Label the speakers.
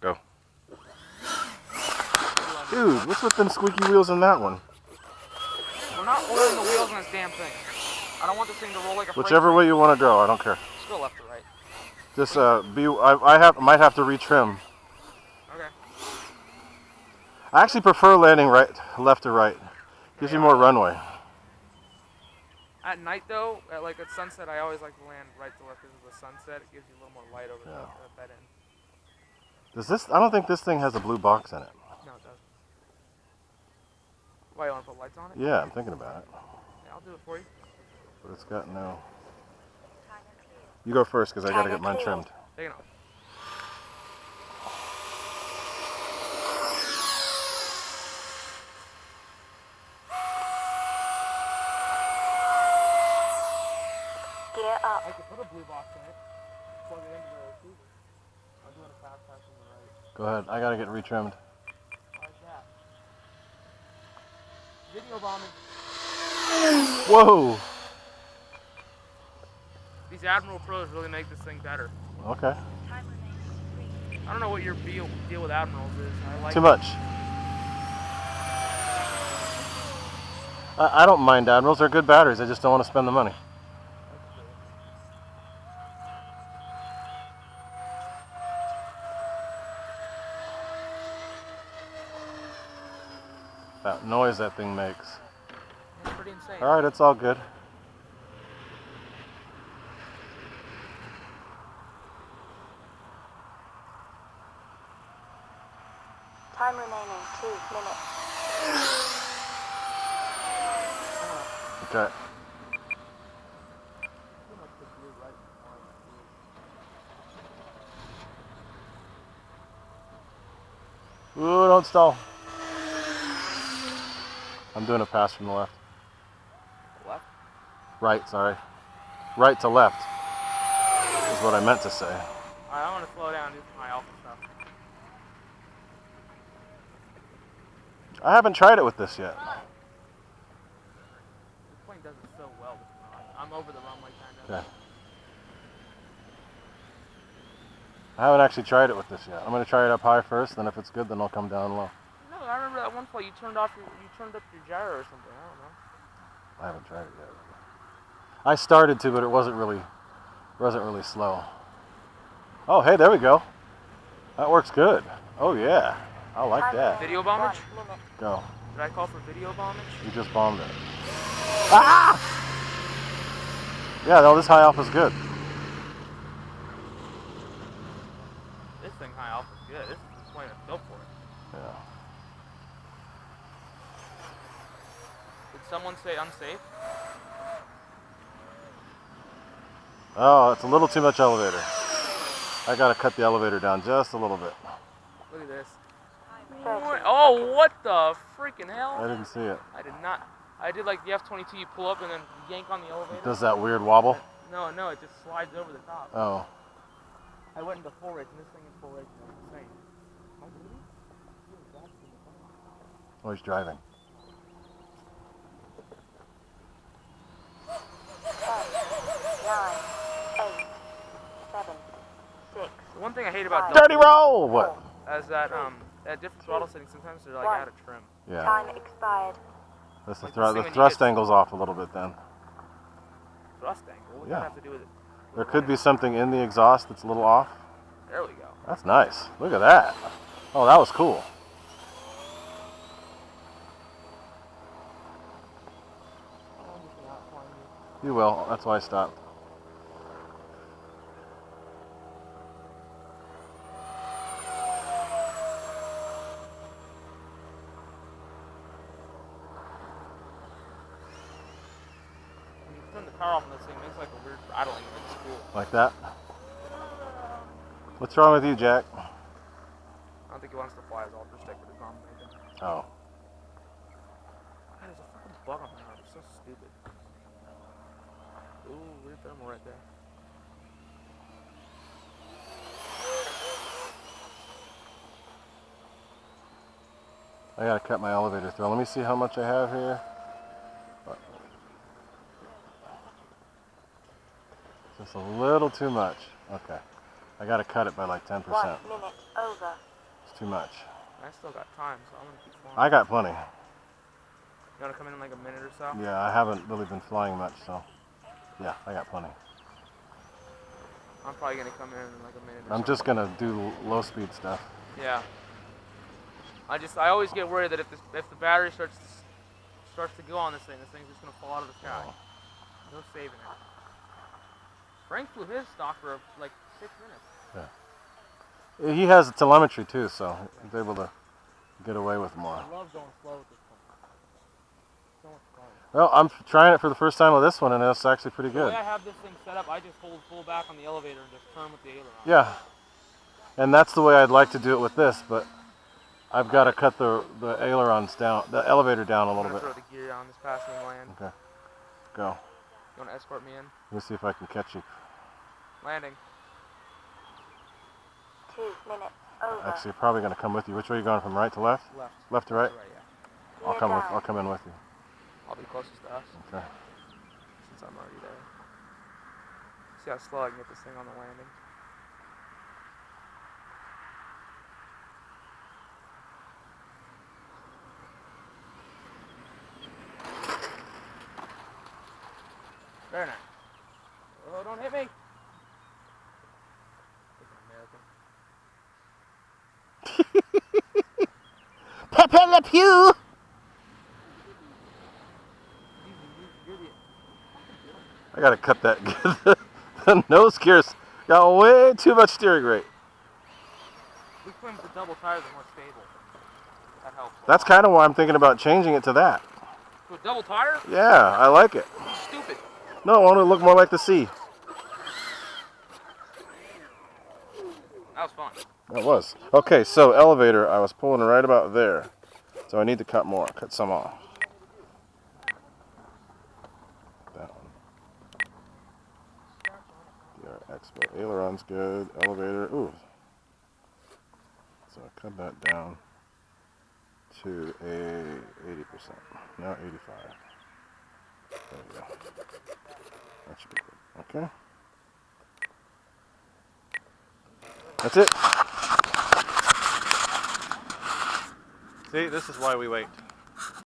Speaker 1: Go. Dude, what's with them squeaky wheels in that one?
Speaker 2: We're not oiling the wheels on this damn thing. I don't want this thing to roll like a freight
Speaker 1: Whichever
Speaker 2: train.
Speaker 1: way you want to go, I don't care.
Speaker 2: Just go left or right.
Speaker 1: Just might have to retrim.
Speaker 2: Okay.
Speaker 1: I actually prefer landing left to right. Gives you more runway.
Speaker 2: At night though, at sunset, I always like to land right to left because of the sunset. It gives you a little more light over that end.
Speaker 1: Does this? I don't think this thing has a blue box in it.
Speaker 2: No, it doesn't. Why, you want to put lights on it?
Speaker 1: Yeah, I'm thinking about it.
Speaker 2: Yeah, I'll do it for you.
Speaker 1: But it's got no. You go first because I gotta get mine trimmed.
Speaker 2: Take it off.
Speaker 3: Gear up.
Speaker 2: I could put a blue box in it. Plug it into the receiver. I'll do it a fast pass on the right.
Speaker 1: Go ahead. I gotta get retrimmed.
Speaker 2: Like that. Video bombing.
Speaker 1: Whoa.
Speaker 2: These Admiral Pros really make this thing better.
Speaker 1: Okay.
Speaker 2: I don't know what your deal with Admirals is. I like
Speaker 1: Too much. I don't mind Admirals. They're good batteries. I just don't want to spend the money. That noise that thing makes.
Speaker 2: It's pretty insane.
Speaker 1: All right, it's all good.
Speaker 3: Time remaining 2 minutes.
Speaker 1: Okay. Ooh, don't stall. I'm doing a pass from the left.
Speaker 2: Left?
Speaker 1: Right, sorry. Right to left is what I meant to say.
Speaker 2: Alright, I want to slow down and do some high alpha stuff.
Speaker 1: I haven't tried it with this yet.
Speaker 2: This plane does it so well. I'm over the runway kind of.
Speaker 1: Okay. I haven't actually tried it with this yet. I'm going to try it up high first, then if it's good, then I'll come down low.
Speaker 2: No, I remember that one flight you turned up your gyro or something. I don't know.
Speaker 1: I haven't tried it yet. I started to, but it wasn't really slow. Oh, hey, there we go. That works good. Oh yeah, I like that.
Speaker 2: Video bombage?
Speaker 1: Go.
Speaker 2: Did I call for video bombage?
Speaker 1: You just bombed it. Ah! Yeah, no, this high alpha's good.
Speaker 2: This thing high alpha is good. This plane is built for it.
Speaker 1: Yeah.
Speaker 2: Did someone say unsafe?
Speaker 1: Oh, it's a little too much elevator. I gotta cut the elevator down just a little bit.
Speaker 2: Look at this. Oh, what the freaking hell?
Speaker 1: I didn't see it.
Speaker 2: I did not. I did like the F-22, you pull up and then yank on the elevator.
Speaker 1: Does that weird wobble?
Speaker 2: No, it just slides over the top.
Speaker 1: Oh.
Speaker 2: I went into full rage, and this thing in full rage is insane.
Speaker 1: Oh, he's driving.
Speaker 3: 10, 9, 8, 7, 6.
Speaker 2: The one thing I hate about
Speaker 1: Dirty roll! What?
Speaker 2: is that at different throttle settings, sometimes they're like out of trim.
Speaker 1: Yeah.
Speaker 3: Time expired.
Speaker 1: That's
Speaker 2: Like
Speaker 1: the
Speaker 2: this thing
Speaker 1: thrust
Speaker 2: when you
Speaker 1: angle's off a little bit then.
Speaker 2: Thrust angle. What does
Speaker 1: Yeah.
Speaker 2: that have to do with it?
Speaker 1: There could be something in the exhaust that's a little off.
Speaker 2: There we go.
Speaker 1: That's nice. Look at that. Oh, that was cool. You will. That's why I stopped.
Speaker 2: When you turn the power off on this thing, it makes like a weird rattling in school.
Speaker 1: Like that? What's wrong with you, Jack?
Speaker 2: I don't think he wants to fly his ultra stick with his mom.
Speaker 1: Oh.
Speaker 2: God, there's a fucking bug on my arm. It's so stupid. Ooh, weird thermal right there.
Speaker 1: I gotta cut my elevator through. Let me see how much I have here. Just a little too much. Okay. I gotta cut it by like 10%.
Speaker 3: 1 minute over.
Speaker 1: It's too much.
Speaker 2: I still got time, so I'm gonna keep flying.
Speaker 1: I got plenty.
Speaker 2: You wanna come in like a minute or so?
Speaker 1: Yeah, I haven't really been flying much, so yeah, I got plenty.
Speaker 2: I'm probably gonna come in like a minute or so.
Speaker 1: I'm just gonna do low speed stuff.
Speaker 2: Yeah. I always get worried that if the battery starts to go on this thing's just gonna fall out of the sky. No saving it. Frank flew his stock for like 6 minutes.
Speaker 1: Yeah. He has telemetry too, so he's able to get away with more.
Speaker 2: I love going slow with this thing. So much fun.
Speaker 1: Well, I'm trying it for the first time with this one, and it's actually pretty
Speaker 2: The
Speaker 1: good.
Speaker 2: way I have this thing set up, I just hold full back on the elevator and just turn with the aileron.
Speaker 1: Yeah, and that's the way I'd like to do it with this, but I've got to cut the ailerons down, the elevator down a
Speaker 2: I'm
Speaker 1: little
Speaker 2: gonna
Speaker 1: bit.
Speaker 2: throw the gear on this passing land.
Speaker 1: Okay, go.
Speaker 2: You wanna escort me in?
Speaker 1: Let me see if I can catch you.
Speaker 2: Landing.
Speaker 3: 2 minutes over.
Speaker 1: Actually, probably going to come with you. Which way are you going, from right to left?
Speaker 2: Left.
Speaker 1: Left to right?
Speaker 2: Right, yeah.
Speaker 1: I'll come in with you.
Speaker 2: I'll be closest to us.
Speaker 1: Okay.
Speaker 2: Since I'm already there. See how slow I can get this thing on the landing. Very nice. Oh, don't hit me.
Speaker 1: Pepe Le Pew!
Speaker 2: You're
Speaker 1: I gotta cut that. The nose gears got way too much steering rate.
Speaker 2: we claim the double tires are more stable. That helps.
Speaker 1: That's kind of why I'm thinking about changing it to that.
Speaker 2: So double tire?
Speaker 1: Yeah, I like it.
Speaker 2: Stupid.
Speaker 1: No, I want it to look more like the sea.
Speaker 2: That was fun.
Speaker 1: That was. Okay, so elevator, I was pulling right about there. So I need to cut more, cut some off. That one. DR Expo. Aileron's good. Elevator, ooh. So I cut that down to a 80%. Now 85. There we go. That should be good. Okay. That's it. See, this is why we wait.